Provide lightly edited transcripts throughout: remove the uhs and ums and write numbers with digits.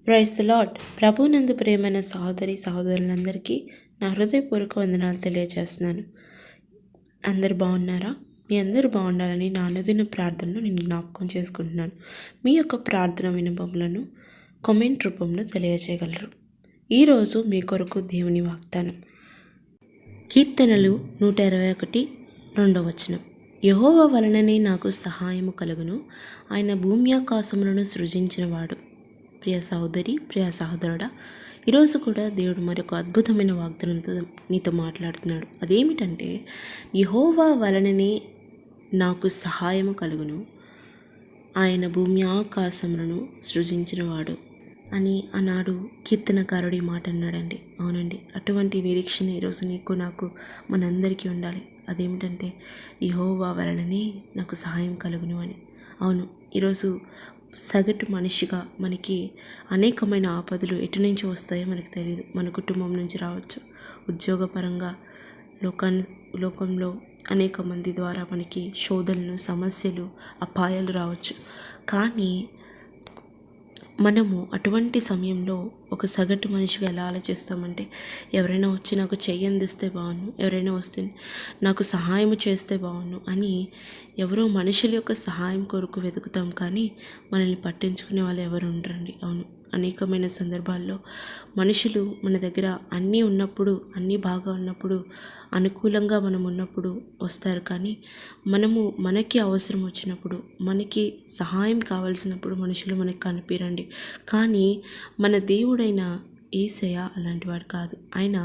Praise the lord. ప్రభునందు ప్రేమైన సహోదరులందరికీ నా హృదయపూర్వక వందనాలు తెలియజేస్తున్నాను. అందరు బాగున్నారా? మీ అందరూ బాగుండాలని నా అనుదిన ప్రార్థనలో నేను జ్ఞాపకం చేసుకుంటున్నాను. మీ యొక్క ప్రార్థన విన్నపములను కామెంట్ రూపంలో తెలియజేయగలరు. ఈరోజు మీ కొరకు దేవుని వాగ్దానం, కీర్తనలు 121:2. యెహోవా వలననే నాకు సహాయము కలుగును, ఆయన భూమి ఆకాశములను సృజించినవాడు. ప్రియ సహోదరి, ప్రియ సహోదరుడా, ఈరోజు కూడా దేవుడు మరొక అద్భుతమైన వాగ్దానంతో నీతో మాట్లాడుతున్నాడు. అదేమిటంటే, యెహోవా వలననే నాకు సహాయము కలుగును, ఆయన భూమి ఆకాశములను సృజించినవాడు అని ఆనాడు కీర్తనకారుడు ఈ మాట అన్నాడండి. అవునండి, అటువంటి నిరీక్షణ ఈరోజు నీకు నాకు మనందరికీ ఉండాలి. అదేమిటంటే, యెహోవా వలననే నాకు సహాయం కలుగును అని. అవును, ఈరోజు సగటు మనిషిగా మనకి అనేకమైన ఆపదలు ఎటు నుంచి వస్తాయో మనకు తెలియదు. మన కుటుంబం నుంచి రావచ్చు, ఉద్యోగపరంగా లోకంలో అనేక మంది ద్వారా మనకి శోధనలు, సమస్యలు, అపాయాలు రావచ్చు. కానీ మనము అటువంటి సమయంలో ఒక సగటు మనిషిగా ఎలా ఆలోచిస్తామంటే, ఎవరైనా వచ్చి నాకు చెయ్యి అందిస్తే బాగుండు, ఎవరైనా వస్తే నాకు సహాయం చేస్తే బాగుండు అని ఎవరో మనుషుల యొక్క సహాయం కొరకు వెతుకుతాం. కానీ మనల్ని పట్టించుకునే వాళ్ళు ఎవరు ఉండరండి. అవును, అనేకమైన సందర్భాల్లో మనుషులు మన దగ్గర అన్నీ ఉన్నప్పుడు, అన్నీ బాగా ఉన్నప్పుడు, అనుకూలంగా మనం ఉన్నప్పుడు వస్తారు. కానీ మనకి అవసరం వచ్చినప్పుడు, మనకి సహాయం కావాల్సినప్పుడు మనుషులు మనకి కనిపిరండి. కానీ మన దేవుడైన యేసయ్య అలాంటి వాడు కాదు. ఆయన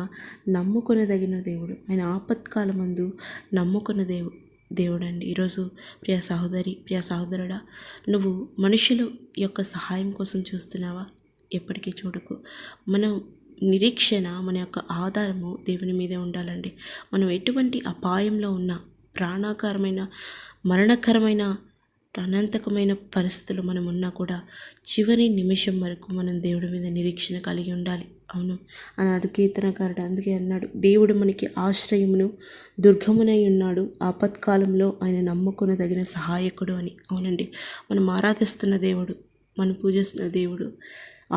నమ్ముకొనదగిన దేవుడు. ఆయన ఆపత్కాలమందు నమ్ముకున్న దేవుడు అండి. ఈరోజు ప్రియ సహోదరి, ప్రియ సహోదరుడా, నువ్వు మనుషుల యొక్క సహాయం కోసం చూస్తున్నావా? ఎప్పటికీ చూడకు. మన నిరీక్షణ, మన యొక్క ఆధారము దేవుని మీదే ఉండాలండి. మనం ఎటువంటి అపాయంలో ఉన్నా, ప్రాణాకరమైన, మరణకరమైన, అనంతకమైన పరిస్థితులు మనం ఉన్నా కూడా చివరి నిమిషం వరకు మనం దేవుడి మీద నిరీక్షణ కలిగి ఉండాలి. అవును, అన్నాడు కీర్తనకారుడు. అందుకే అన్నాడు, దేవుడు మనకి ఆశ్రయమును దుర్గమునై ఉన్నాడు, ఆపత్కాలంలో ఆయన నమ్ముకొనదగిన సహాయకుడు అని. అవునండి, మనం ఆరాధిస్తున్న దేవుడు, మనం పూజిస్తున్న దేవుడు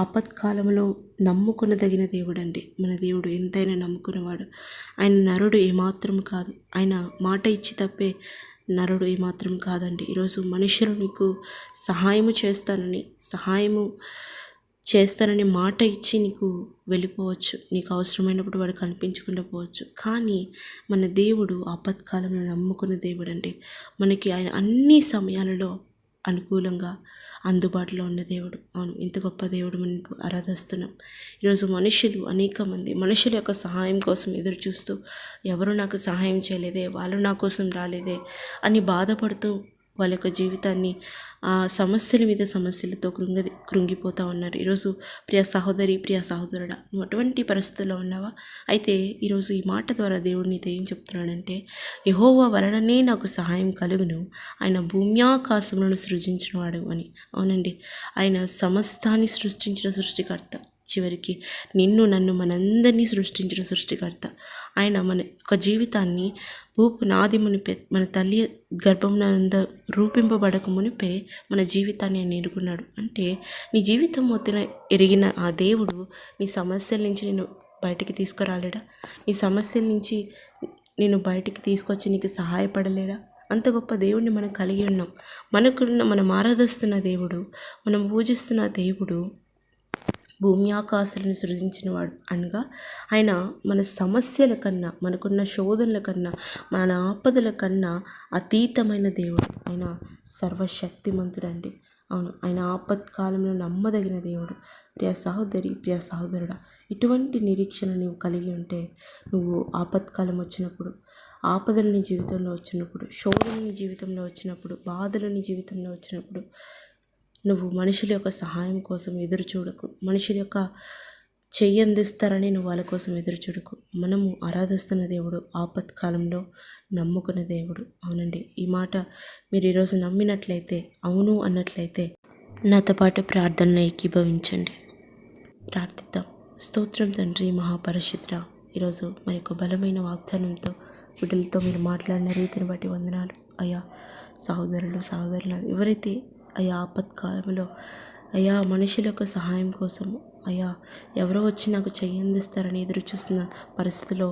ఆపత్కాలంలో నమ్ముకొనదగిన దేవుడు అండి. మన దేవుడు ఎంతైనా నమ్ముకునేవాడు. ఆయన నరుడు ఏమాత్రం కాదు. ఆయన మాట ఇచ్చి తప్పే నరుడు ఏమాత్రం కాదండి. ఈరోజు మనుషులు నీకు సహాయము చేస్తానని మాట ఇచ్చి నీకు వెళ్ళిపోవచ్చు. నీకు అవసరమైనప్పుడు వాడు కనిపించకుండా పోవచ్చు. కానీ మన దేవుడు ఆపత్కాలంలో నమ్ముకున్న దేవుడు అండి. మనకి ఆయన అన్ని సమయాలలో అనుకూలంగా అందుబాటులో ఉన్న దేవుడు. అవును, ఇంత గొప్ప దేవుడు మనం ఆరాధిస్తున్నాం. ఈరోజు అనేక మంది మనుషుల యొక్క సహాయం కోసం ఎదురు చూస్తూ, ఎవరు నాకు సహాయం చేయలేదే, వాళ్ళు నా కోసం రాలేదే అని బాధపడుతూ వాళ్ళ యొక్క జీవితాన్ని ఆ సమస్యల మీద సమస్యలతో కృంగిపోతూ ఉన్నారు. ఈరోజు ప్రియ సహోదరి, ప్రియ సహోదరుడా, నువ్వు అటువంటి పరిస్థితుల్లో ఉన్నావా? అయితే ఈరోజు ఈ మాట ద్వారా దేవుడు నీతో ఏం చెప్తున్నాడంటే, యెహోవా వలననే నాకు సహాయం కలుగును, ఆయన భూమ్యాకాశములను సృజించినవాడు అని. అవునండి, ఆయన సమస్తాన్ని సృష్టించిన సృష్టికర్త. చివరికి నిన్ను, నన్ను, మనందరినీ సృష్టించిన సృష్టికర్త. ఆయన మన యొక్క జీవితాన్ని భూపునాది మునిపే, మన తల్లి గర్భంలో రూపింపబడక మునిపే మన జీవితాన్ని ఆయన ఎరుగున్నాడు. అంటే నీ జీవితం మొత్తం ఎరిగిన ఆ దేవుడు నీ సమస్యల నుంచి నేను బయటికి తీసుకురాలేడా? నీ సమస్యల నుంచి నేను బయటికి తీసుకొచ్చి నీకు సహాయపడలేడా? అంత గొప్ప దేవుడిని మనం కలిగి ఉన్నాం. మనం ఆరాధిస్తున్న దేవుడు, మనం పూజిస్తున్న దేవుడు భూమి ఆకాశాలను సృజించినవాడు అనగా, ఆయన మన సమస్యల కన్నా, మనకున్న శోధనల కన్నా, మన ఆపదల కన్నా అతీతమైన దేవుడు. ఆయన సర్వశక్తిమంతుడండి. అవును, ఆయన ఆపత్కాలంలో నమ్మదగిన దేవుడు. ప్రియ సహోదరి, ప్రియ సహోదరుడా, ఇటువంటి నిరీక్షణ నువ్వు కలిగి ఉంటే, నువ్వు ఆపత్కాలం వచ్చినప్పుడు, ఆపదలు నీ జీవితంలో వచ్చినప్పుడు, శోధనలు నీ జీవితంలో వచ్చినప్పుడు, బాధలు నీ జీవితంలో వచ్చినప్పుడు, నువ్వు మనుషుల యొక్క సహాయం కోసం ఎదురు చూడకు. మనుషుల యొక్క చెయ్యి అందిస్తారని నువ్వు వాళ్ళ కోసం ఎదురు చూడకు. మనము ఆరాధిస్తున్న దేవుడు ఆపత్కాలంలో నమ్ముకున్న దేవుడు. అవునండి, ఈ మాట మీరు ఈరోజు నమ్మినట్లయితే, అవును అన్నట్లయితే నాతో పాటు ప్రార్థనలో ఏకీభవించండి. ప్రార్థిద్దాం. స్తోత్రం తండ్రి, మహాపరిశుద్ధ, ఈరోజు మరి యొక్క బలమైన వాగ్దానంతో బిడ్డలతో మీరు మాట్లాడిన రీతిని బట్టి వందనాలు అయ్యా. సహోదరులు, ఎవరైతే అయ్యా ఆపత్కాలంలో అయ్యా మనుషుల యొక్క సహాయం కోసం అయ్యా ఎవరో వచ్చి నాకు చెయ్యి అందిస్తారని ఎదురు చూసిన పరిస్థితిలో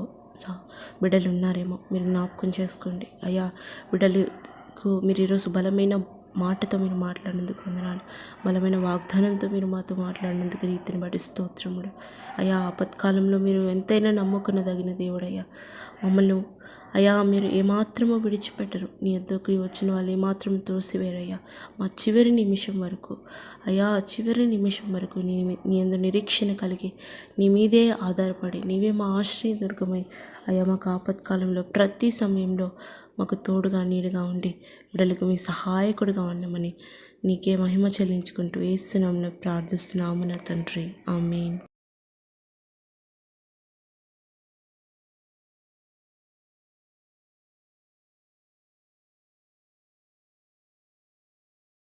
బిడ్డలు ఉన్నారేమో మీరు జ్ఞాపకం చేసుకోండి. అయ్యా బిడ్డలకు మీరు ఈరోజు బలమైన మాటతో మీరు మాట్లాడినందుకు వందనాలు. బలమైన వాగ్దానంతో మీరు మాతో మాట్లాడినందుకు రీతిని బట్టి స్తోత్రముడు. అయ్యా ఆపత్కాలంలో మీరు ఎంతైనా నమ్ముకునదగిన దేవుడయ్యా. మమ్మల్ని అయ్యా మీరు ఏమాత్రమో విడిచిపెట్టరు. నీ యొద్దకు వచ్చిన వాళ్ళు ఏమాత్రం తోసివేరయ్యా. మా చివరి నిమిషం వరకు అయ్యా చివరి నిమిషం వరకు నీ యందు నిరీక్షణ కలిగి నీ మీదే ఆధారపడి నీవే మా ఆశ్రయదుర్గమై అయ్యా మాకు ఆపత్కాలంలో ప్రతి సమయంలో మాకు తోడుగా నీడుగా ఉండి బిడ్డలకు మీ సహాయకుడిగా ఉండమని నీకే మహిమ చెల్లించుకుంటూ యేసు నామమున ప్రార్థిస్తున్నాము నా తండ్రి. ఆమేన్.